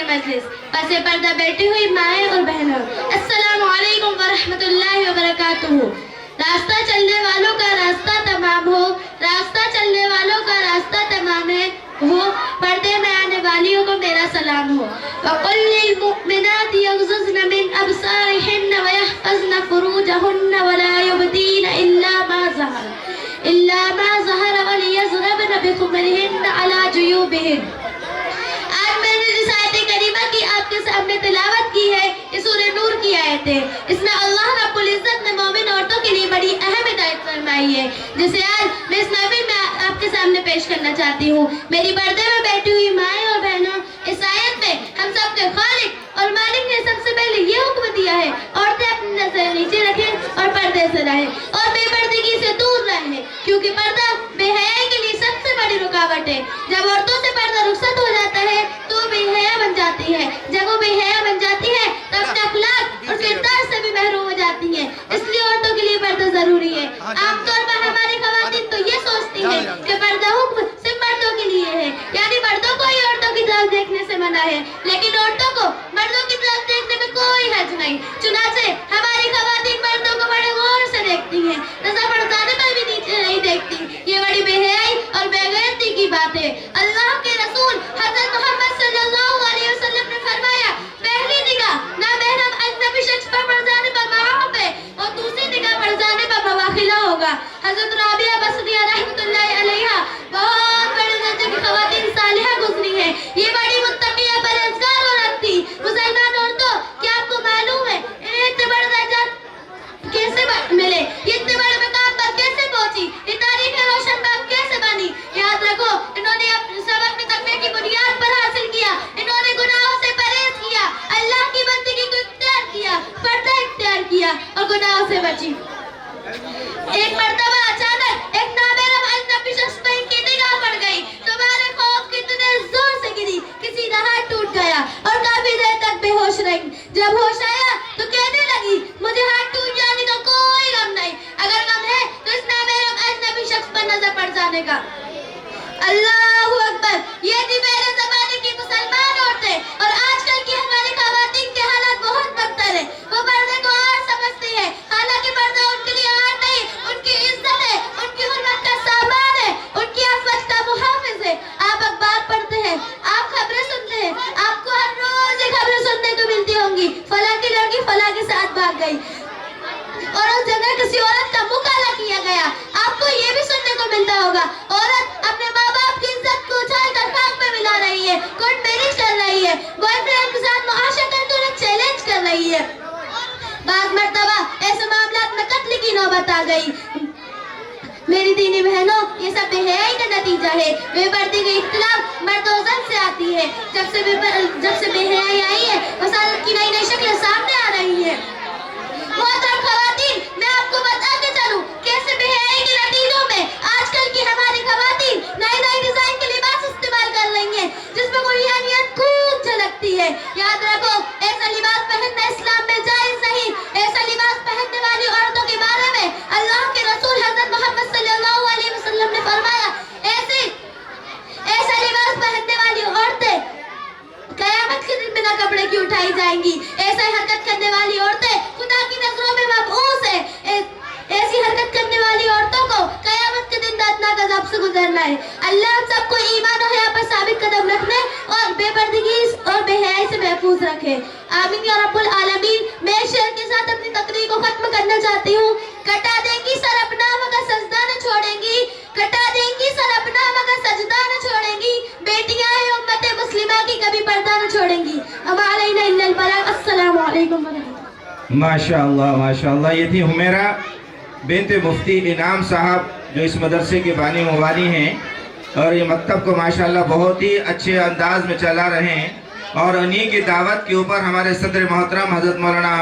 مجلس، پس پردہ بیٹھی ہوئی مائیں اور بہنوں، السلام علیکم ورحمۃ اللہ وبرکاتہ۔ راستہ چلنے والوں کا راستہ تمام ہو، راستہ چلنے والوں کا راستہ تمام ہو، پردے میں آنے والیوں کو میرا سلام ہو۔ وَقُلْ لِلْمُؤْمِنَاتِ يَغْضُضْنَ مِنْ أَبْصَارِهِنَّ وَيَحْفَظْنَ فُرُوجَهُنَّ وَلَا يُبْدِينَ إِلَّا مَا ظَهَرَ وَلْيَضْرِبْنَ بِخُمُرِهِنَّ عَلَى جُيُوبِهِنَّ۔ آج میں نے جس آیت کریمہ کی آپ کے سامنے تلاوت کی ہے، یہ سورہ نور کی آیت ہے۔ اس میں اللہ رب العزت نے مومن عورتوں کے لیے بڑی اہم ہدایت فرمائی ہے، جسے آج میں اس محفل میں آپ کے سامنے پیش کرنا چاہتی ہوں۔ میری پردے میں بیٹھی ہوئی مائیں اور بہنوں، اس آیت میں ہم سب کے خالق اور مالک نے سب سے پہلے یہ حکم دیا ہے، عورتیں اپنی نظر نیچے رکھیں اور پردے سے رہیں اور بے پردگی سے دور رہیں، کیونکہ پردہ بے حیائی کے لیے سب سے بڑی رکاوٹ ہے۔ جب عورتوں سے پردہ رخصت ہو جاتا ہے تو بے حیا بن جاتی ہے، جب وہ بے حیا بن جاتی ہے تو اپنے اخلاق اور کردار سے بھی محروم ہو جاتی ہیں، اس لیے عورتوں کے لیے پردہ ضروری ہے۔ عام طور پر ہماری خواتین تو یہ سوچتی ہیں کہ پردہ حکم صرف مردوں کے لیے ہے، یعنی مردوں کو ہی عورتوں کی طرف دیکھنے سے منع ہے، لیکن عورتوں کو مردوں کی طرف دیکھنے میں کوئی حرج نہیں۔ چنانچہ ہماری خواتین مردوں کو بڑے غور سے دیکھتی ہیں، نظر پڑ جانے پر بھی نیچے نہیں دیکھتی۔ یہ بڑی بے حیائی اور بے غیرتی کی بات ہے۔ اللہ کے رسول حضرت محمد صلی اللہ علیہ وسلم نے فرمایا، پہلی نگاہ نامحرم اجنبی شخص پر پڑ جانے پر معاف ہے اور دوسری نگاہ پڑ جانے پر مواخلہ ہوگا۔ حضرت رابعہ بصریہ رحمۃ اللہ علیہا بہت بڑے درجے کی خواتین صالحہ گزری ہیں، یہ بڑی متقیہ پرہیزگار عورت تھی۔ مسلمان عورتوں، کیا آپ کو معلوم ہے انہیں اتنے بڑے درجات کیسے ملے، یہ اتنے بڑے مقام پر کیسے پہنچی، یہ تاریخ روشن باب کیسے بنی؟ یاد رکھو، انہوں نے اپنے سبق میں تقوی کی بنیاد پر حاصل کیا، انہوں نے گناہوں سے پرہیز کیا، اللہ کی بندگی کو اختیار کیا، پردہ اختیار کیا اور گناہوں سے بچی۔ ایک مرتبہ اچانک ایک نامحرم اجنبی شخص پر ان کی نگاہ پڑ گئی، تمہارے خوف کی اتنے زور سے گری، کسی کا ہاتھ ٹوٹ گیا اور کافی دیر تک بے ہوش رہی۔ جب ہوش آیا تو کہنے لگی، مجھے ہاتھ ٹوٹ جانے کا کوئی غم نہیں، اگر غم ہے تو اس نامحرم اجنبی شخص پر نظر پڑ جانے کا۔ اللہ اکبر! یہ تھی پہلے زمانے کی مسلمان عورتیں، اور آج کل کی ہماری خواتین کے حالات بہت بدتر ہیں۔ وہ پردے کو آر سمجھتی ہے، حالانکہ پردہ ان کے لیے آر نہیں، ان کی عزت ہے، ان کی حرمت کا سامان ہے، ان کی عصمت کا محافظ ہے۔ آپ اخبار پڑھتے ہیں، آپ خبریں سنتے ہیں، آپ کو ہر روز یہ خبریں سننے کو ملتی ہوں گی، فلاں کی لڑکی فلاں کے ساتھ بھاگ گئی اور اس جگہ کسی عورت کا منہ کالا کیا گیا۔ آپ کو یہ بھی سننے کو ملتا ہوگا، عورت اپنے ماں باپ کی عزت کو اچھال کر خاک میں ملا رہی ہے، کورٹ میرج کر رہی ہے، بوائے فرینڈ کے ساتھ معاشرہ کرتے انہیں چیلنج کر رہی ہے۔ بعض مرتبہ ایسے معاملات میں قتل کی نوبت آ گئی۔ میری دینی بہنوں، یہ سب بے حیائی کا نتیجہ ہے۔ بے پردگی کا اختلاف مرد و زن سے آتی ہے۔ جب سے بے حیائی آئی ہے، وسالت کی نئی نئی شکلیں سامنے آ رہی ہیں۔ محترم خواتین، میں آپ کو بتا کے چلوں، کیسے بے حیائی کے نتیجوں میں آج کل کی ہماری خواتین نئی نئی ڈیزائن کے لباس استعمال کر رہی ہیں، جس میں روحانیت خوب جھلکتی ہے۔ یاد رکھو، ایسا لباس پہننا اسلام میں جائز نہیں۔ ایسا لباس پہننے والی عورتوں کے بارے میں اللہ کے رسول حضرت محمد صلی اللہ علیہ وسلم نے فرمایا، ایسا لباس پہننے والی عورتیں قیامت کے دن بنا کپڑے کی اٹھائی جائیں گی۔ ایسا حرکت کرنے والی عورتیں خدا کی نظروں میں مبعوث ہے۔ ایسی حرکت کرنے والی عورتوں کو قیامت کے دن دردناک عذاب سے گزرنا ہے۔ اللہ ہم سب کو ایمان و حیا پر ثابت قدم رکھنے اور بے پردگی اور بے حیائی سے محفوظ رکھے، آمین یا رب العالمین۔ میں شعر کے ساتھ اپنی تقریر کو ختم کرنا چاہتی ہوں۔ کٹا دیں گی سر اپنا مگر سجدہ نہ چھوڑیں گی، کٹا دیں گی سر اپنا مگر سجدہ نہ چھوڑیں گی، بیٹیاں ہیں امت مسلمہ کی کبھی پردہ نہ چھوڑیں گی۔ اب علینا الا البلاغ۔ السلام علیکم ورحمۃ اللہ۔ ماشاءاللہ ماشاءاللہ، یہ تھی حمیرہ بنت مفتی انعام صاحب، جو اس مدرسے کے بانی موانی ہیں، اور یہ مکتب کو ماشاءاللہ بہت ہی اچھے انداز میں چلا رہے ہیں، اور انہی کی دعوت کے اوپر ہمارے صدر محترم حضرت مولانا